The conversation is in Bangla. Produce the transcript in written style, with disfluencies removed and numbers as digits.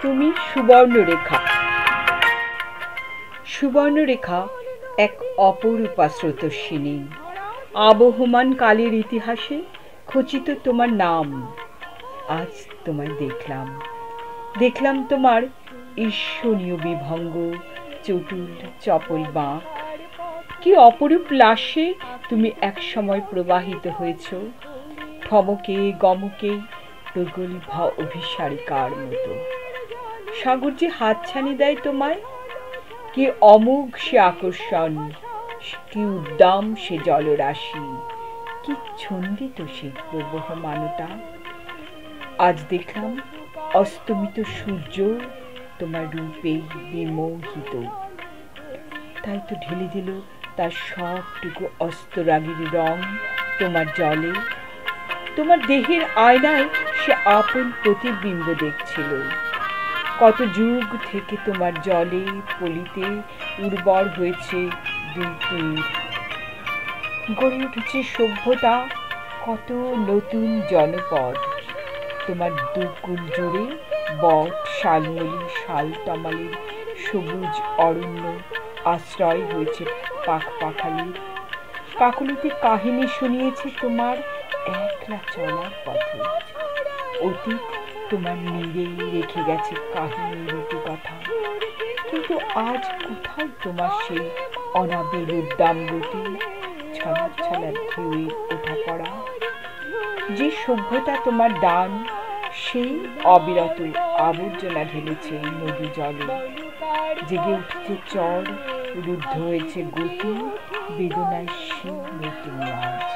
তুমি সুবর্ণরেখা। সুবর্ণরেখা এক অপরূপা স্রোতস্বিনী। আবহমান কালের ইতিহাসে খচিত তোমার নাম। আজ তোমায় দেখলাম তোমার ঈর্ষণীয় বিভঙ্গ, চটুল চপল বাঁক। কি অপরূপ লাশে তুমি এক সময় প্রবাহিত হয়েছ, ঠমকে গমকে প্রগল্ভা অভিসারিকার মতো। সাগর যে হাতছানি দেয় তোমায়, কি অমোঘ সে আকর্ষণ, কি উদ্দাম সে জলরাশি, কি ছন্দিত সে প্রবহমানতা। আজ দেখলাম অস্তমিত সূর্য তোমার রূপে বিমোহিত, তাই তো ঢেলে দিল তার সবটুকু অস্তরাগীর রং তোমার জলে। তোমার দেহের আয়নায় সে আপন প্রতিবিম্ব দেখছিল। কত যুগ থেকে তোমার জলে পলিতে উর্বর হয়েছে দুই তীর, গড়ে উঠেছে সভ্যতা, কত নতুন জনপদ। তোমার দুকুল জুড়ে বট শালমলি শালতমালের সবুজ অরণ্য আশ্রয় হয়েছে পাখপাখালির। কাকলিতে কাহিনী শুনিয়েছে তোমার একলা চলার পথে। অতীত তোমার নীড়ে রেখে গেছে কাহিনীর কথা, কিন্তু আজ কোথায় তোমার সেই অনাবিল উদ্দাম গতি, ছলার ছলার ঢেউয়ের ওঠা পড়া। যে সভ্যতা তোমার দান, সেই অবিরত আবর্জনা ঢেলেছে নদী জলে। জেগে উঠেছে চর, রুদ্ধ হয়েছে গতি, বেদনায় শীর্ণ তুমি আজ।